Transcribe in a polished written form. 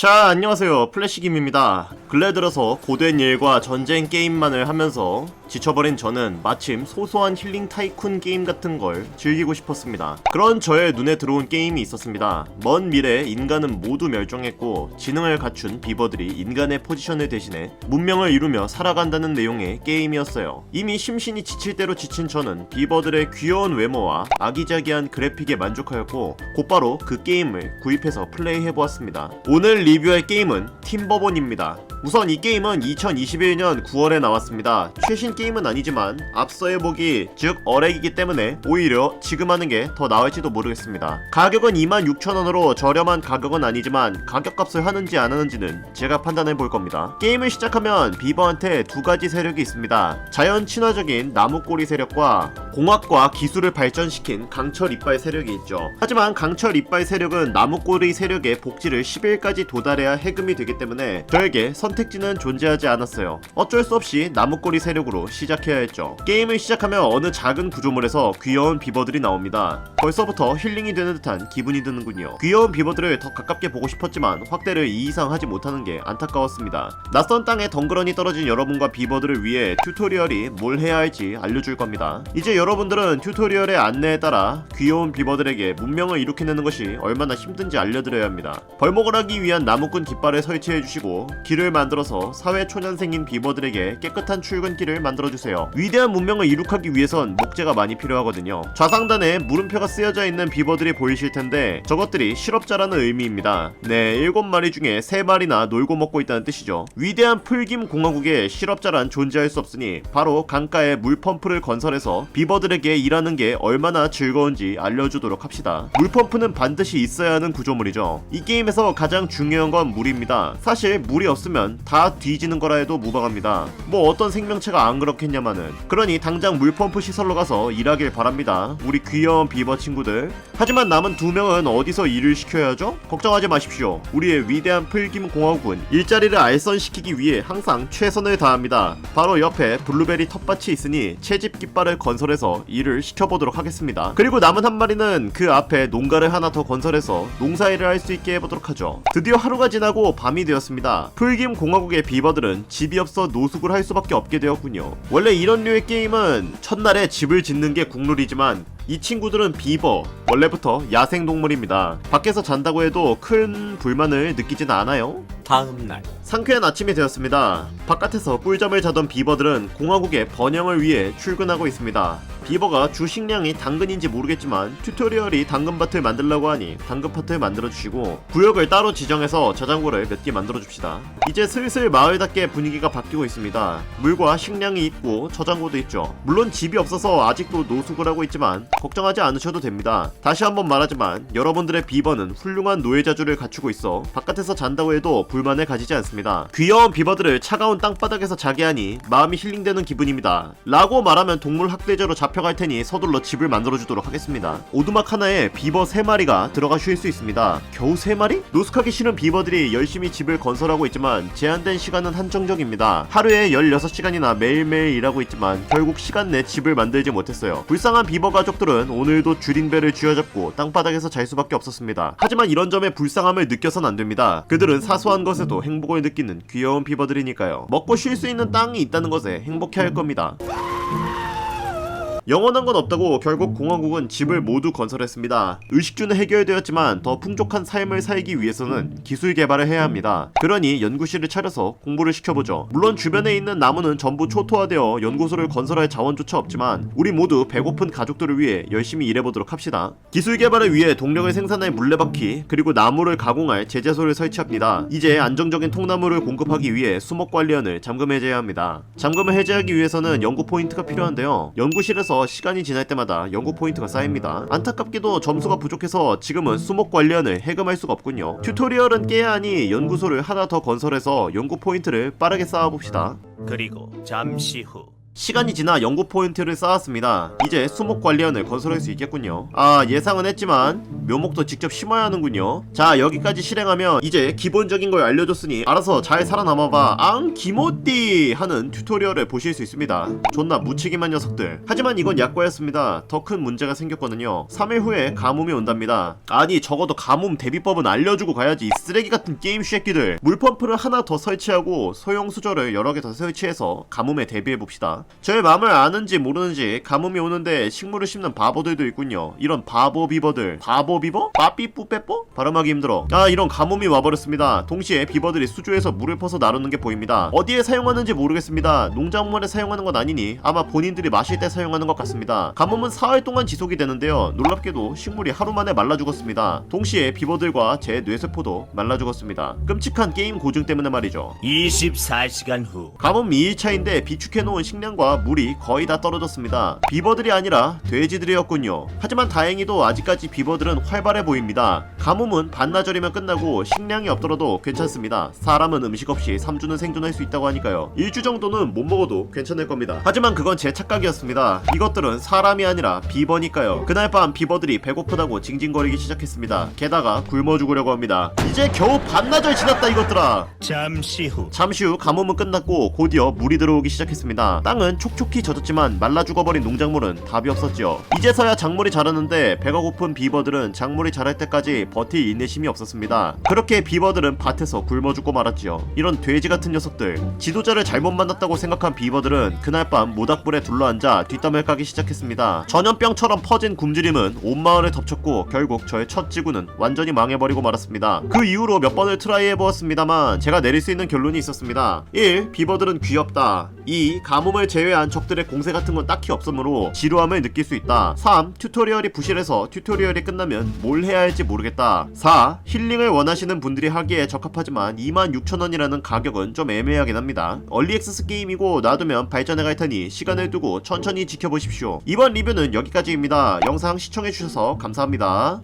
자, 안녕하세요. 플래시김입니다. 근래 들어서 고된 일과 전쟁 게임만을 하면서 지쳐버린 저는 마침 소소한 힐링 타이쿤 게임 같은 걸 즐기고 싶었습니다. 그런 저의 눈에 들어온 게임이 있었습니다. 먼 미래에 인간은 모두 멸종했고 지능을 갖춘 비버들이 인간의 포지션을 대신해 문명을 이루며 살아간다는 내용의 게임이었어요. 이미 심신이 지칠 대로 지친 저는 비버들의 귀여운 외모와 아기자기한 그래픽에 만족하였고 곧바로 그 게임을 구입해서 플레이해보았습니다. 오늘 리뷰할 게임은 팀버본입니다. 우선 이 게임은 2021년 9월에 나왔습니다. 최신 게임은 아니지만 앞서 해보기 즉 어렉이기 때문에 오히려 지금 하는 게 더 나을지도 모르겠습니다. 가격은 26,000원으로 저렴한 가격은 아니지만 가격값을 하는지 안 하는지는 제가 판단해 볼 겁니다. 게임을 시작하면 비버한테 두 가지 세력이 있습니다. 자연 친화적인 나무꼬리 세력과 공학과 기술을 발전시킨 강철 이빨 세력이 있죠. 하지만 강철 이빨 세력은 나무꼬리 세력의 복지를 10일까지 도달해야 해금이 되기 때문에 저에게 선택지는 존재하지 않았어요. 어쩔 수 없이 나무꼬리 세력으로 시작해야 했죠. 게임을 시작하면 어느 작은 구조물에서 귀여운 비버들이 나옵니다. 벌써부터 힐링이 되는 듯한 기분이 드는군요. 귀여운 비버들을 더 가깝게 보고 싶었지만 확대를 이 이상 하지 못하는 게 안타까웠습니다. 낯선 땅에 덩그러니 떨어진 여러분과 비버들을 위해 튜토리얼이 뭘 해야 할지 알려줄 겁니다. 이제 여러분들은 튜토리얼의 안내에 따라 귀여운 비버들에게 문명을 일으켜내는 것이 얼마나 힘든지 알려드려야 합니다. 벌목을 하기 위한 나무꾼 깃발을 설치해주시고 길을 만들어서 사회 초년생인 비버들에게 깨끗한 출근길을 만들어주세요. 위대한 문명을 이룩하기 위해선 목재가 많이 필요하거든요. 좌상단에 물음표가 쓰여져 있는 비버들이 보이실 텐데 저것들이 실업자라는 의미입니다. 네, 7마리 중에 3마리나 놀고 먹고 있다는 뜻이죠. 위대한 풀김 공화국에 실업자란 존재할 수 없으니 바로 강가에 물펌프를 건설해서 비버들에게 일하는 게 얼마나 즐거운지 알려주도록 합시다. 물펌프는 반드시 있어야 하는 구조물이죠. 이 게임에서 가장 중요한 건 물입니다. 사실 물이 없으면 다 뒤지는 거라 해도 무방합니다. 뭐 어떤 생명체가 안 그렇겠냐마는. 그러니 당장 물펌프 시설로 가서 일하길 바랍니다. 우리 귀여운 비버 친구들. 하지만 남은 2명은 어디서 일을 시켜야 하죠? 걱정하지 마십시오. 우리의 위대한 풀김 공화국은 일자리를 알선시키기 위해 항상 최선을 다합니다. 바로 옆에 블루베리 텃밭이 있으니 채집 깃발을 건설해서 일을 시켜보도록 하겠습니다. 그리고 남은 한 마리는 그 앞에 농가를 하나 더 건설해서 농사일을 할 수 있게 해보도록 하죠. 드디어 하루가 지나고 밤이 되었습니다. 풀김 공화국의 비버들은 집이 없어 노숙을 할 수밖에 없게 되었군요. 원래 이런 류의 게임은 첫날에 집을 짓는 게 국룰이지만 이 친구들은 비버, 원래부터 야생동물입니다. 밖에서 잔다고 해도 큰 불만을 느끼진 않아요. 다음날 상쾌한 아침이 되었습니다. 바깥에서 꿀잠을 자던 비버들은 공화국의 번영을 위해 출근하고 있습니다. 비버가 주 식량이 당근인지 모르겠지만 튜토리얼이 당근밭을 만들라고 하니 당근밭을 만들어주시고 구역을 따로 지정해서 저장고를 몇 개 만들어줍시다. 이제 슬슬 마을답게 분위기가 바뀌고 있습니다. 물과 식량이 있고 저장고도 있죠. 물론 집이 없어서 아직도 노숙을 하고 있지만 걱정하지 않으셔도 됩니다. 다시 한번 말하지만 여러분들의 비버는 훌륭한 노예자주를 갖추고 있어 바깥에서 잔다고 해도 불만을 가지지 않습니다. 귀여운 비버들을 차가운 땅바닥에서 자게 하니 마음이 힐링되는 기분입니다. 라고 말하면 동물 학대죄로 잡혀갈 테니 서둘러 집을 만들어주도록 하겠습니다. 오두막 하나에 비버 3마리가 들어가 쉴 수 있습니다. 겨우 3마리? 노숙하기 싫은 비버들이 열심히 집을 건설하고 있지만 제한된 시간은 한정적입니다. 하루에 16시간이나 매일매일 일하고 있지만 결국 시간 내 집을 만들지 못했어요. 불쌍한 비버 가족들은 오늘도 줄임배를 쥐어잡고 땅바닥에서 잘 수밖에 없었습니다. 하지만 이런 점에 불쌍함을 느껴선 안됩니다. 그들은 사소한 것에도 행복을 느끼는 귀여운 비버들이니까요. 먹고 쉴 수 있는 땅이 있다는 것에 행복해할 겁니다. 영원한 건 없다고 결국 공화국은 집을 모두 건설했습니다. 의식주는 해결되었지만 더 풍족한 삶을 살기 위해서는 기술 개발을 해야 합니다. 그러니 연구실을 차려서 공부를 시켜보죠. 물론 주변에 있는 나무는 전부 초토화되어 연구소를 건설할 자원조차 없지만 우리 모두 배고픈 가족들을 위해 열심히 일해보도록 합시다. 기술 개발을 위해 동력을 생산할 물레바퀴 그리고 나무를 가공할 제재소를 설치합니다. 이제 안정적인 통나무를 공급하기 위해 수목관리원을 잠금 해제해야 합니다. 잠금을 해제하기 위해서는 연구 포인트가 필요한데요. 연구실에서 시간이 지날 때마다 연구 포인트가 쌓입니다. 안타깝게도 점수가 부족해서 지금은 수목관리원을 해금할 수가 없군요. 튜토리얼은 깨야 하니 연구소를 하나 더 건설해서 연구 포인트를 빠르게 쌓아봅시다. 그리고 잠시 후 시간이 지나 연구 포인트를 쌓았습니다. 이제 수목 관리원을 건설할 수 있겠군요. 아, 예상은 했지만 묘목도 직접 심어야 하는군요. 자, 여기까지 실행하면 이제 기본적인 걸 알려줬으니 알아서 잘 살아남아봐 앙 기모띠 하는 튜토리얼을 보실 수 있습니다. 존나 무책임한 녀석들. 하지만 이건 약과였습니다. 더 큰 문제가 생겼거든요. 3일 후에 가뭄이 온답니다. 아니, 적어도 가뭄 대비법은 알려주고 가야지. 이 쓰레기 같은 게임 쉐끼들. 물펌프를 하나 더 설치하고 소형 수저를 여러 개 더 설치해서 가뭄에 대비해봅시다. 저의 마음을 아는지 모르는지 가뭄이 오는데 식물을 심는 바보들도 있군요. 이런 바보 비버들. 바보 비버? 빠삐뿌빼뽀? 발음하기 힘들어. 아, 이런 가뭄이 와버렸습니다. 동시에 비버들이 수조에서 물을 퍼서 나르는 게 보입니다. 어디에 사용하는지 모르겠습니다. 농작물에 사용하는 건 아니니 아마 본인들이 마실 때 사용하는 것 같습니다. 가뭄은 4일 동안 지속이 되는데요. 놀랍게도 식물이 하루 만에 말라 죽었습니다. 동시에 비버들과 제 뇌세포도 말라 죽었습니다. 끔찍한 게임 고증 때문에 말이죠. 24시간 후 가뭄 2일차인데 비축해놓은 식량과 물이 거의 다 떨어졌습니다. 비버들이 아니라 돼지들이었군요. 하지만 다행히도 아직까지 비버들은 활발해 보입니다. 가뭄은 반나절이면 끝나고 식량이 없더라도 괜찮습니다. 사람은 음식 없이 3주는 생존할 수 있다고 하니까요. 1주 정도는 못 먹어도 괜찮을 겁니다. 하지만 그건 제 착각이었습니다. 이것들은 사람이 아니라 비버니까요. 그날 밤 비버들이 배고프다고 징징거리기 시작했습니다. 게다가 굶어 죽으려고 합니다. 이제 겨우 반나절 지났다 이것들아. 잠시 후 가뭄은 끝났고 곧이어 물이 들어오기 시작했습니다. 땅은 촉촉히 젖었지만 말라 죽어버린 농작물은 답이 없었지요. 이제서야 작물이 자라는데 배가 고픈 비버들은 작물이 자랄 때까지 버틸 인내심이 없었습니다. 그렇게 비버들은 밭에서 굶어 죽고 말았지요. 이런 돼지 같은 녀석들. 지도자를 잘못 만났다고 생각한 비버들은 그날 밤 모닥불에 둘러앉아 뒷담을 까기 시작했습니다. 전염병처럼 퍼진 굶주림은 온 마을을 덮쳤고 결국 저의 첫 지구는 완전히 망해버리고 말았습니다. 그 이후로 몇 번을 트라이해보았습니다만 제가 내릴 수 있는 결론이 있었습니다. 1. 비버들은 귀엽다. 2. 가뭄을 제외한 적들의 공세 같은 건 딱히 없으므로 지루함을 느낄 수 있다. 3. 튜토리얼이 부실해서 튜토리얼이 끝나면 뭘 해야 할지 모르겠다. 4. 힐링을 원하시는 분들이 하기에 적합하지만 26,000원이라는 가격은 좀 애매하긴 합니다. 얼리액세스 게임이고 놔두면 발전해 갈 테니 시간을 두고 천천히 지켜보십시오. 이번 리뷰는 여기까지입니다. 영상 시청해주셔서 감사합니다.